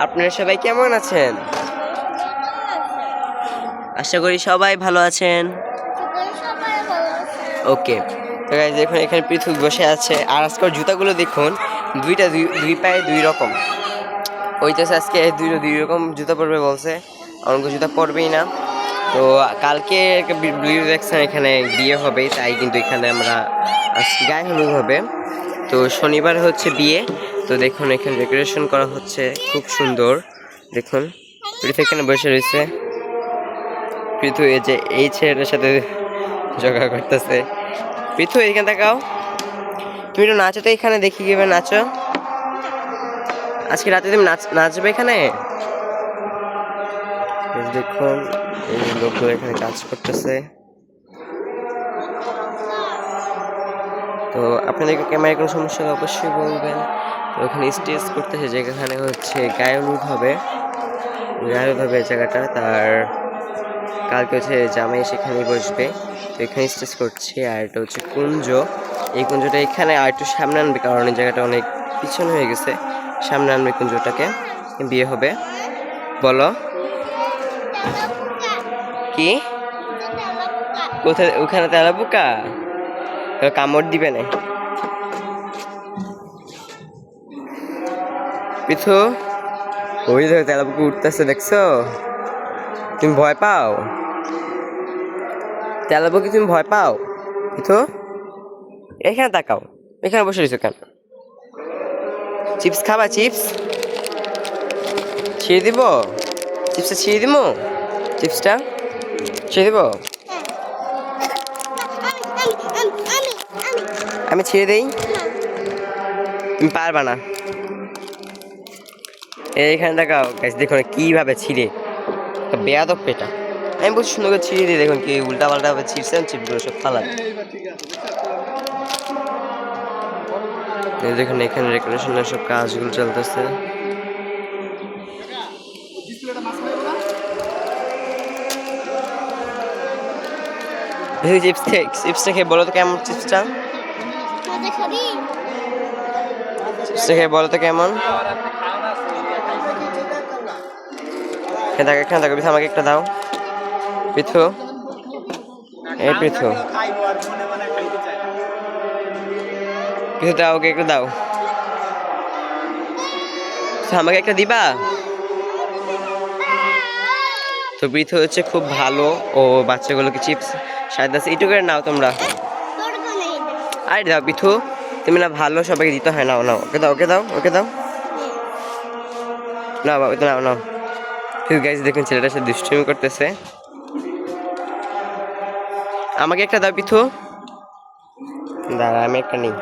আপনারা সবাই কেমন আছেন? আশা করি সবাই ভালো আছেন। ওকে, তো গাইজ দেখুন এখানে পৃথক বসে আছে। আর আজকের জুতাগুলো দেখুন, দুই পায়ে দুই রকম। ওইটাছে আজকে দুই রকম জুতা পরবে বলছে, অনেক জুতা পরবেই না। তো কালকে একটা ভিডিও দেখছেন, এখানে বিয়ে হবে, তাই কিন্তু এখানে আমরা আজকে গায়ে হলুদ হবে। তো শনিবার হচ্ছে বিয়ে। তো দেখুন এখানে ডেকোরেশন করা হচ্ছে, খুব সুন্দর। দেখুন পৃথু এখানে বসে রয়েছে। পৃথু এই ছেলেটার সাথে ঝগড়া করতেছে। পৃথু এখানে তাকাও, তুমি তো নাচো, তো এখানে দেখি কিভাবে নাচো। আজকে রাতে তুমি নাচবে এখানে। দেখুন এই লোকগুলো এখানে কাজ করতেছে। তো আপনাদেরকে ক্যামেরায় কোনো সমস্যা হলে অবশ্যই বলবেন। তো ওখানে স্টেজ করতেছে, যেখানে হচ্ছে গায়ে হলুদ হবে জায়গাটা। তার কালকে হচ্ছে জামাই সেখানেই বসবে। তো এখানে স্টেজ করছে। আর এটা হচ্ছে কুঞ্জ। এই কুঞ্জটা এখানে আর একটু সামনে আনবে, কারণ এই জায়গাটা অনেক পিছন হয়ে গেছে। সামনে আনবে কুঞ্জটাকে, বিয়ে হবে। বলো কি? কোথায়? ওখানে তেলা পোকা কামড় দিবে না। পিছু ওই ধরে তেলা পোকা উঠতেছে, দেখছো? তুমি ভয় পাও তেলা পোকা? তুমি ভয় পাও পিছু? এখানে তাকাও, এখানে বসে রয়েছো কেন? চিপস খাবা? চিপস ছিঁড়ে দিব? চিপসটা ছিঁড়ে দিব? চিপসটা ছিঁড়ে দিব? আমি ছিঁড়ে দেই? তুমি পারবা না। এইখানে দেখাও দেখুন কিভাবে ছিঁড়ে, বেয়াদব পেটা। আমি বলছি সুন্দর করে ছিঁড়ে দিই। দেখুন কি উল্টা পাল্টা ভাবে ছিঁড়ছেন, চিপগুলো সব ফালান। দেখুন এখানে ডেকোরেশনের সব কাজগুলো চলতেছে। চিপসটা খেয়ে বলো তো কেমন? চিপসটা খেয়ে বলো তো কেমন? এখানে দেখো পিছু, আমাকে একটা দাও। পিছু, এই পিছু পিছু দাও, ওকে একটু দাও। আমাকে একটা দিবা? তো পৃথু হচ্ছে খুব ভালো, ও বাচ্চাগুলোকে চিপস সাজাচ্ছে। একটু করে নাও তোমরা। আরে দাও পৃথু, তুমি না ভালো, সবাইকে দিতে হয়। নাও নাও, ওকে দাও, ওকে দাও, ওকে দাও। নাও বাবা, নাও নাও। গাইস দেখুন ছেলেটার সাথে দুষ্টুমি করতেছে। আমাকে একটা দাও পৃথু। দাঁড়া, আমি একটা নিই।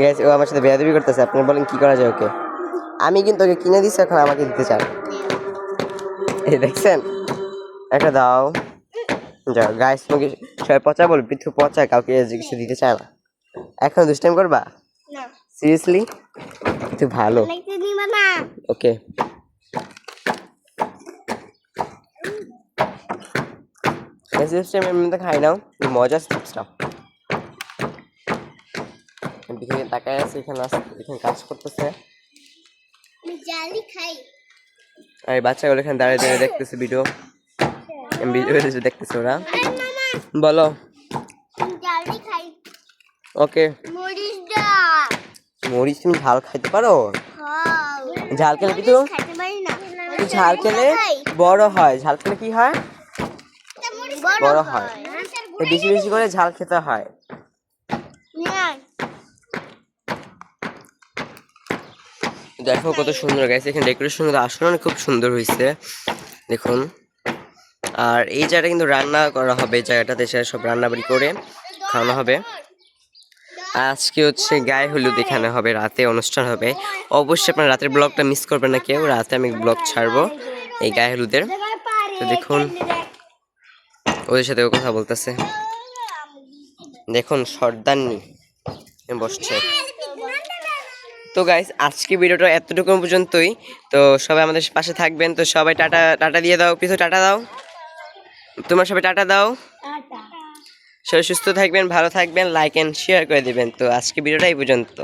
গাইস ও আমার সাথে বেয়াদবি করতেছে। আপনি বলেন কি করা যায় ওকে? আমি কিন্তু ওকে কিনে দিচ্ছি, এখন আমাকে দিতে চান। এই দেখছেন, একটা দাও। যাও গাইস, তোমাকে সবাই পচা বল, পৃথু পচা, কাউকে কিছু দিতে চায় না। এখন দুষ্টাইম করবা? সিরিয়াসলি? তুই ভালো। ওকে, চিপসটা খাই নাও, মজা চিপসটা। এখানে তাকায় আছে, এখানে কাজ করতেছে। আর বাচ্চাগুলো এখানে দাঁড়িয়ে দাঁড়িয়ে দেখতেছে ভিডিও দেখতেছে ওরা। বলো ওকে। মরিচ তুমি ঝাল খাইতে পারো? ঝাল খেলে কিন্তু ঝাল খেলে বড় হয়। ঝাল খেলে কি হয়? বড় হয়। বেশি বেশি করে ঝাল খেতে হয়। দেখো কত সুন্দর গেছে, এখানে ডেকোরেশন আসলে খুব সুন্দর হয়েছে দেখুন। আর এই জায়গাটা কিন্তু রান্না করা হবে, জায়গাটাতে সব রান্নাবাড়ি করে খাওয়ানো হবে। আজকে হচ্ছে গায়ে হলুদ এখানে হবে, রাতে অনুষ্ঠান হবে। অবশ্যই আপনার রাতের ব্লগটা মিস করবেন না কেউ, রাতে আমি ব্লগ ছাড়বো এই গায়ে হলুদের। তো দেখুন ওদের সাথে কথা বলতেছে, দেখুন সর্দারনি বসছে। তো গাইস আজকে ভিডিওটা এতটুকু পর্যন্তই। তো সবাই আমাদের পাশে থাকবেন। তো সবাই টাটা টাটা দিয়ে দাও, পিছু টাটা দাও, তোমার সবাই টাটা দাও। সবাই সুস্থ থাকবেন, ভালো থাকবেন, লাইক এন্ড শেয়ার করে দিবেন। তো আজকে ভিডিওটা এই পর্যন্ত।